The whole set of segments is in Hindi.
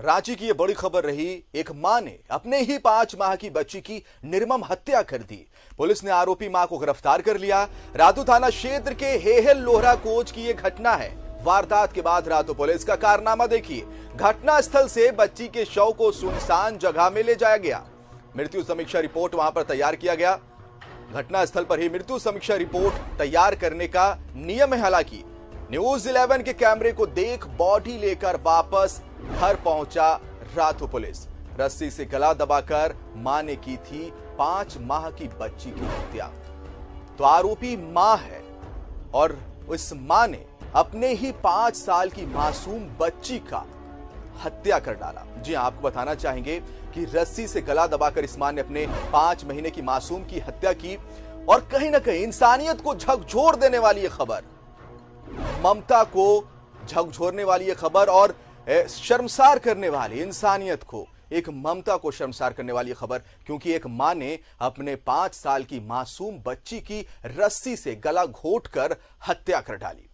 रांची की ये बड़ी खबर रही। एक मां ने अपने ही 5 माह की बच्ची की निर्मम हत्या कर दी। पुलिस ने आरोपी मां को गिरफ्तार कर लिया। रातू थाना क्षेत्र के हेहल लोहरा कोच की ये घटना है। वारदात के बाद रातू पुलिस का कारनामा देखिए। घटनास्थल से बच्ची के शव को सुनसान जगह में ले जाया गया। मृत्यु समीक्षा रिपोर्ट वहां पर तैयार किया गया। घटनास्थल पर ही मृत्यु समीक्षा रिपोर्ट तैयार करने का नियम है। हालांकि न्यूज 11 के कैमरे को देख बॉडी लेकर वापस घर पहुंचा रातू पुलिस। रस्सी से गला दबाकर मां ने की थी 5 माह की बच्ची की हत्या। तो आरोपी मां है और उस मां ने अपने ही 5 साल की मासूम बच्ची का हत्या कर डाला। जी हां, आपको बताना चाहेंगे कि रस्सी से गला दबाकर इस मां ने अपने 5 महीने की मासूम की हत्या की। और कहीं ना कहीं इंसानियत को झकझोर देने वाली यह खबर, ममता को झकझोरने वाली यह खबर और शर्मसार करने वाली इंसानियत को, एक ममता को शर्मसार करने वाली खबर, क्योंकि एक मां ने अपने 5 साल की मासूम बच्ची की रस्सी से गला घोंटकर हत्या कर डाली।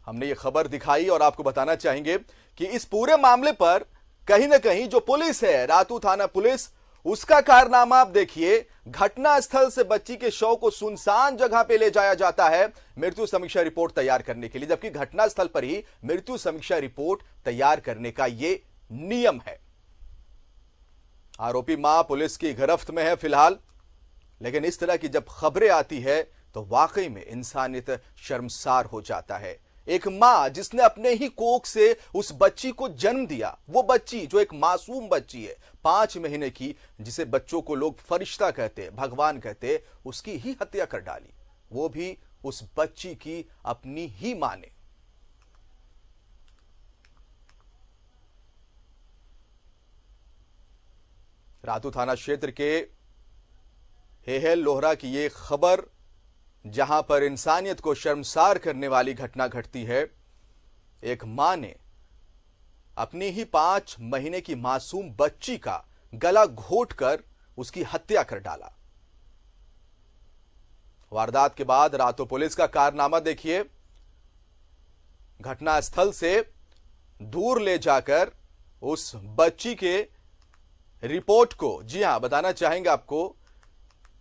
हमने ये खबर दिखाई और आपको बताना चाहेंगे कि इस पूरे मामले पर कहीं ना कहीं जो पुलिस है, रातू थाना पुलिस, उसका कारनामा आप देखिए। घटनास्थल से बच्ची के शव को सुनसान जगह पे ले जाया जाता है मृत्यु समीक्षा रिपोर्ट तैयार करने के लिए, जबकि घटनास्थल पर ही मृत्यु समीक्षा रिपोर्ट तैयार करने का यह नियम है। आरोपी मां पुलिस की गिरफ्त में है फिलहाल, लेकिन इस तरह की जब खबरें आती है तो वाकई में इंसानियत शर्मसार हो जाता है। एक मां जिसने अपने ही कोख से उस बच्ची को जन्म दिया, वो बच्ची जो एक मासूम बच्ची है 5 महीने की, जिसे बच्चों को लोग फरिश्ता कहते, भगवान कहते, उसकी ही हत्या कर डाली, वो भी उस बच्ची की अपनी ही मां ने। रातू थाना क्षेत्र के हेहल लोहरा की ये खबर, जहां पर इंसानियत को शर्मसार करने वाली घटना घटती है। एक मां ने अपनी ही 5 महीने की मासूम बच्ची का गला घोंटकर उसकी हत्या कर डाला। वारदात के बाद रातू पुलिस का कारनामा देखिए। घटनास्थल से दूर ले जाकर उस बच्ची के रिपोर्ट को, जी हां, बताना चाहेंगे आपको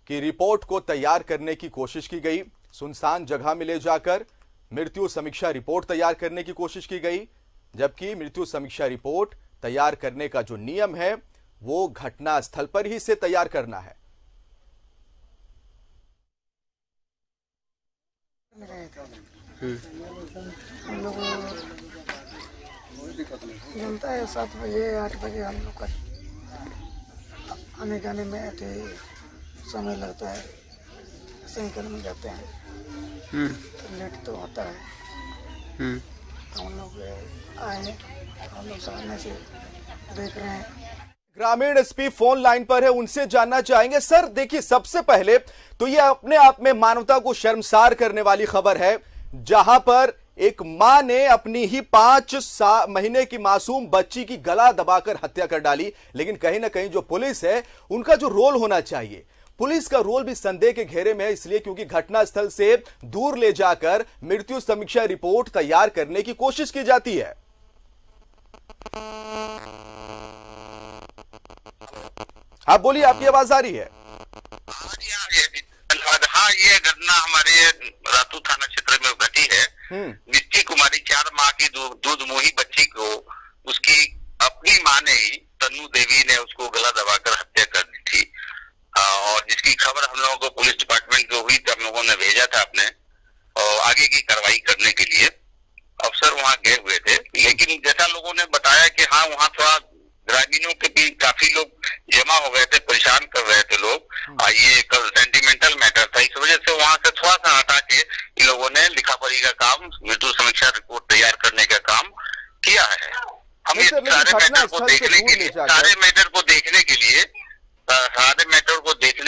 कि रिपोर्ट को तैयार करने की कोशिश की गई। सुनसान जगह में ले जाकर मृत्यु समीक्षा रिपोर्ट तैयार करने की कोशिश की गई, जबकि मृत्यु समीक्षा रिपोर्ट तैयार करने का जो नियम है वो घटना स्थल पर ही से तैयार करना है। हम लोग जनता है 7 बजे 8 बजे हम लोग का आने जाने में समय लगता है। साइकिल में जाते हैं तो लेट तो होता है। हम लोग आए, हम लोग सामने से देख रहे हैं। ग्रामीण एसपी फोन लाइन पर है, उनसे जानना चाहेंगे। सर देखिए, सबसे पहले तो ये अपने आप में मानवता को शर्मसार करने वाली खबर है, जहां पर एक मां ने अपनी ही 5 महीने की मासूम बच्ची की गला दबाकर हत्या कर डाली। लेकिन कहीं ना कहीं जो पुलिस है, उनका जो रोल होना चाहिए, पुलिस का रोल भी संदेह के घेरे में है, इसलिए क्योंकि घटनास्थल से दूर ले जाकर मृत्यु समीक्षा रिपोर्ट तैयार करने की कोशिश की जाती है। आप बोलिए, आपकी आवाज आ रही है? हाँ, ये घटना हमारे रातू थाना क्षेत्र में घटी है। निश्ची कुमारी 4 माह की दूध मुही बच्ची को उसकी अपनी मां ने ही, तन्नू देवी ने, उसको गला दबाकर हत्या कर दी थी। और जिसकी खबर हम लोगों को पुलिस डिपार्टमेंट को हुई तो हम लोगों ने भेजा था अपने और आगे की कार्रवाई करने के लिए। अफसर वहां गए हुए थे, लेकिन जैसा लोगों ने बताया कि हाँ, वहां थोड़ा ग्रामीणों के भी काफी लोग जमा हो गए थे, परेशान कर रहे थे लोग। ये कल सेंटिमेंटल मैटर था, इस वजह से वहां से थोड़ा सा हटा के इन लोगों ने लिखा पढ़ी का काम, मृत्यु समीक्षा रिपोर्ट तैयार करने का काम किया है। हम ये सारे मैटर को देखने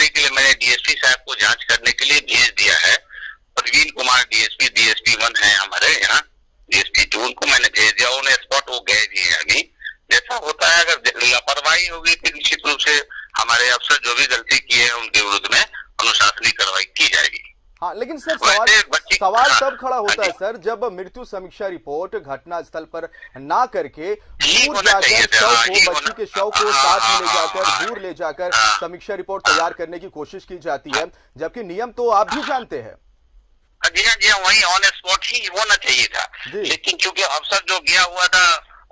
के लिए मैंने डीएसपी साहब को जांच करने के लिए भेज दिया है। प्रवीण कुमार डीएसपी 1 है हमारे यहाँ, डीएसपी 2 उनको मैंने भेज दिया। उन्हें स्पॉट वो गए भी है। अभी जैसा होता है, अगर लापरवाही होगी तो निश्चित रूप से हमारे अफसर जो भी गलती किए हैं उनके विरुद्ध में अनुशासनिक कार्रवाई की जाएगी। हाँ, लेकिन सर सवाल तब खड़ा होता है सर, जब मृत्यु समीक्षा रिपोर्ट घटना स्थल पर ना करके दूर जाकर बच्ची के शव को साथ में ले जाकर दूर ले जाकर समीक्षा रिपोर्ट तैयार करने की कोशिश की जाती है, जबकि नियम तो आप भी जानते हैं। जी हाँ, वही ऑन स्पॉट ही होना चाहिए था, लेकिन क्योंकि अफसर जो गया हुआ था,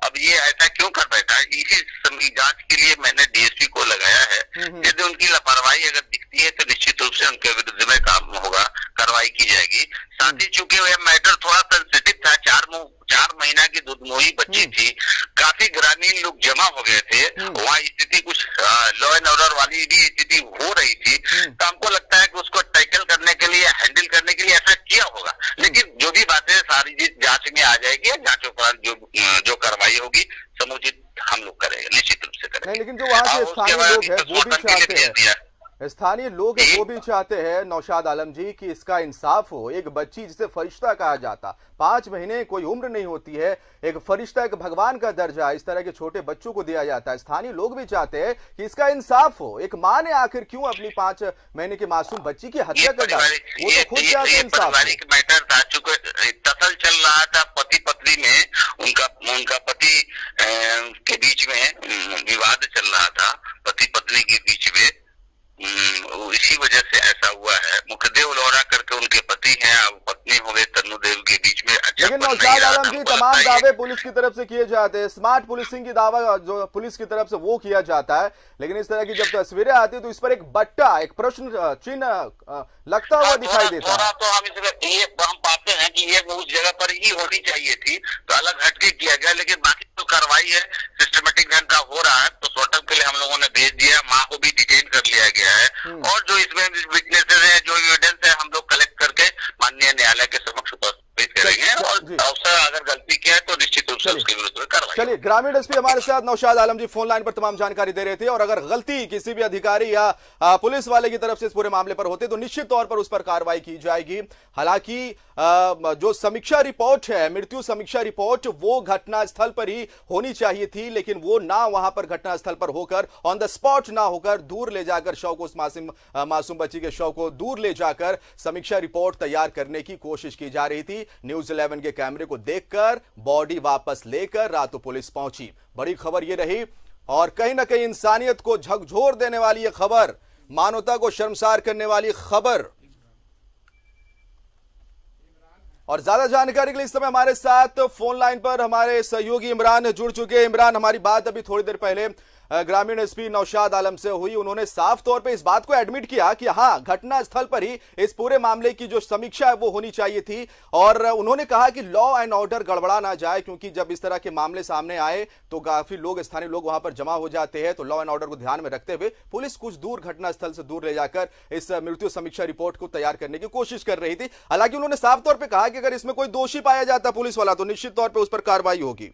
अब ये ऐसा क्यों कर बैठा है, इसी जांच के लिए मैंने डीएसपी को लगाया है। यदि उनकी लापरवाही अगर दिखती है तो निश्चित रूप से उनके विरुद्ध में काम होगा, कार्रवाई की जाएगी। साथ ही चूंकि यह मैटर थोड़ा सेंसिटिव था, 4 महीना की दुधमोही बच्ची थी, काफी ग्रामीण लोग जमा हो गए थे, वहाँ स्थिति कुछ लॉ एंड ऑर्डर वाली भी स्थिति हो रही थी, तो हमको लगता है कि उसको टैकल करने के लिए, हैंडल करने के लिए ऐसा किया होगा। लेकिन जो भी बातें सारी जांच में आ जाएगी, जांच उपरांत जो कार्रवाई होगी समुचित हम लोग करेंगे, निश्चित रूप से करेंगे। नहीं, लेकिन जो वहाँ के स्थानीय लोग हैं वो भी चाहते हैं, स्थानीय लोग वो भी चाहते हैं नौशाद आलम जी कि इसका इंसाफ हो। एक बच्ची जिसे फरिश्ता कहा जाता, 5 महीने कोई उम्र नहीं होती है, एक फरिश्ता, एक भगवान का दर्जा इस तरह के छोटे बच्चों को दिया जाता है। स्थानीय लोग भी चाहते हैं कि इसका इंसाफ हो। एक माँ ने आखिर क्यों अपनी 5 महीने की मासूम बच्ची की हत्या कर डाली, वो तो खुद चाहते हैं इंसाफ। मैटर था, चूंकि तसल चल रहा था पति पत्नी में, उनका पति के बीच में विवाद चल रहा था, पति पत्नी के बीच में, इसी वजह से ऐसा हुआ है। मुखदेव लोहरा करके उनके पति हैं, अब पत्नी हो गए तन्नू देव के बीच में। अच्छा, लेकिन नौशाद आलम जी तमाम दावे पुलिस की तरफ से किए जाते हैं, स्मार्ट पुलिसिंग की दावा जो पुलिस की तरफ से वो किया जाता है, लेकिन इस तरह की जब तस्वीरें आती है तो इस पर एक बट्टा, एक प्रश्न चिन्ह लगता हुआ दिखाई देता है। तो हम पाते हैं कि ये उस जगह पर ही होनी चाहिए थी, तो अलग हटके किया गया, लेकिन बाकी तो कार्रवाई है सिस्टमेटिक ढंग का हो रहा है। तो सॉर्टअप के लिए हम लोगों ने भेज दिया, माँ को भी डिटेन कर लिया गया है, और जो इसमें विटनेसेस है, जो एविडेंस है, हम लोग कलेक्ट करके माननीय न्यायालय के समक्ष उपस्थित करेंगे, और अफसर अगर गलती किया है तो निश्चित रूप से उसके विरुद्ध कार्रवाई। चलिए, ग्रामीण एसपी हमारे साथ नौशाद आलम जी फोन लाइन पर तमाम जानकारी दे रहे थे, और अगर गलती किसी भी अधिकारी या पुलिस वाले की तरफ से इस पूरे मामले पर होते तो निश्चित तौर पर उस पर कार्रवाई की जाएगी। हालांकि जो समीक्षा रिपोर्ट है, मृत्यु समीक्षा रिपोर्ट, वो घटना स्थल पर ही होनी चाहिए थी, लेकिन वो ना वहां पर घटना स्थल पर होकर, ऑन द स्पॉट ना होकर, दूर ले जाकर शव को, उस मासूम बच्ची के शव को दूर ले जाकर समीक्षा रिपोर्ट तैयार करने की कोशिश की जा रही थी। न्यूज़ 11 के कैमरे को देखकर बॉडी वापस लेकर रातों पुलिस पहुंची। बड़ी खबर यह रही, और कहीं ना कहीं इंसानियत को झकझोर देने वाली यह खबर, मानवता को शर्मसार करने वाली खबर। और ज्यादा जानकारी के लिए इस समय हमारे साथ फोन लाइन पर हमारे सहयोगी इमरान जुड़ चुके हैं। इमरान, हमारी बात अभी थोड़ी देर पहले ग्रामीण एसपी नौशाद आलम से हुई, उन्होंने साफ तौर पे इस बात को एडमिट किया कि हाँ, घटना स्थल पर ही इस पूरे मामले की जो समीक्षा है वो होनी चाहिए थी, और उन्होंने कहा कि लॉ एंड ऑर्डर गड़बड़ा ना जाए, क्योंकि जब इस तरह के मामले सामने आए तो काफी लोग, स्थानीय लोग वहां पर जमा हो जाते हैं, तो लॉ एंड ऑर्डर को ध्यान में रखते हुए पुलिस कुछ दूर, घटना स्थल से दूर ले जाकर इस मृत्यु समीक्षा रिपोर्ट को तैयार करने की कोशिश कर रही थी। हालांकि उन्होंने साफ तौर पर कहा कि अगर इसमें कोई दोषी पाया जाता पुलिस वाला तो निश्चित तौर पर उस पर कार्रवाई होगी।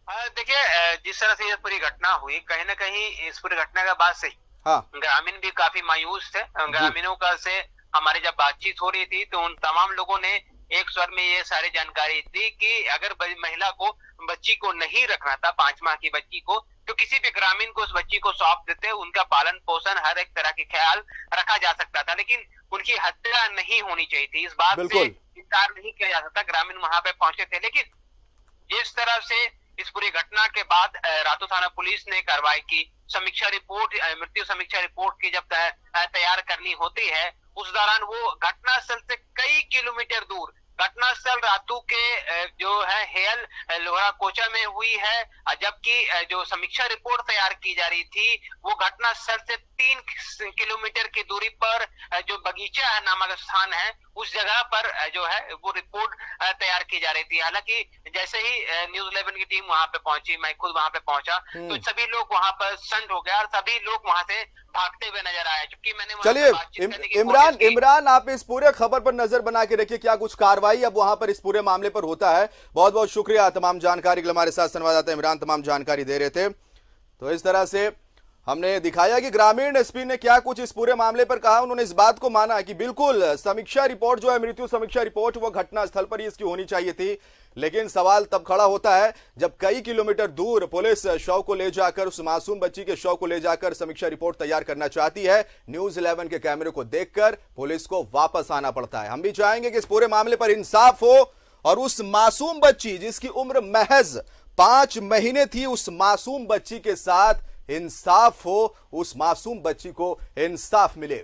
देखिए, जिस तरह से ये पूरी घटना हुई, कहीं ना कहीं इस पूरी घटना के बाद से ग्रामीण भी काफी मायूस थे। ग्रामीणों का से हमारी जब बातचीत हो रही थी तो उन तमाम लोगों ने एक स्वर में ये सारी जानकारी दी कि अगर महिला को, बच्ची को नहीं रखना था, 5 माह की बच्ची को, तो किसी भी ग्रामीण को उस बच्ची को सौंप देते, उनका पालन पोषण, हर एक तरह की ख्याल रखा जा सकता था, लेकिन उनकी हत्या नहीं होनी चाहिए थी। इस बात से इंकार नहीं किया जा सकता। ग्रामीण वहां पे पहुंचे थे, लेकिन जिस तरह से इस पूरी घटना के बाद रातू थाना पुलिस ने कार्रवाई की, समीक्षा रिपोर्ट, मृत्यु समीक्षा रिपोर्ट की जब तैयार करनी होती है, उस दौरान वो घटनास्थल से कई किलोमीटर दूर, घटनास्थल रातू के जो है हेयल लोहरा कोचा में हुई है, जबकि जो समीक्षा रिपोर्ट तैयार की जा रही थी वो घटनास्थल से 3 किलोमीटर की दूरी पर जो बगीचा नामक स्थान है, उस जगह पर जो है वो रिपोर्ट तैयार की जा रही थी। हालांकि जैसे ही न्यूज़ 11 की टीम वहां पे पहुंची, मैं खुद वहां पे पहुंचा, तो सभी लोग वहां पर स्टंट हो गया और सभी लोग वहां से भागते हुए नजर आए। क्योंकि मैंने चलिए इमरान, आप इस पूरे खबर पर नजर बना के रखिए, क्या कुछ कार्रवाई अब वहां पर इस पूरे मामले पर होता है। बहुत बहुत शुक्रिया तमाम जानकारी के लिए, हमारे साथ संवाददाता इमरान तमाम जानकारी दे रहे थे। तो इस तरह से हमने दिखाया कि ग्रामीण एसपी ने क्या कुछ इस पूरे मामले पर कहा। उन्होंने इस बात को माना कि बिल्कुल समीक्षा रिपोर्ट जो है, मृत्यु समीक्षा रिपोर्ट, वो घटना स्थल पर ही इसकी होनी चाहिए थी। लेकिन सवाल तब खड़ा होता है जब कई किलोमीटर दूर पुलिस शव को ले जाकर, उस मासूम बच्ची के शव को ले जाकर समीक्षा रिपोर्ट तैयार करना चाहती है। न्यूज़ 11 के कैमरे को देखकर पुलिस को वापस आना पड़ता है। हम भी चाहेंगे कि इस पूरे मामले पर इंसाफ हो और उस मासूम बच्ची जिसकी उम्र महज 5 महीने थी, उस मासूम बच्ची के साथ इंसाफ हो, उस मासूम बच्ची को इंसाफ मिले।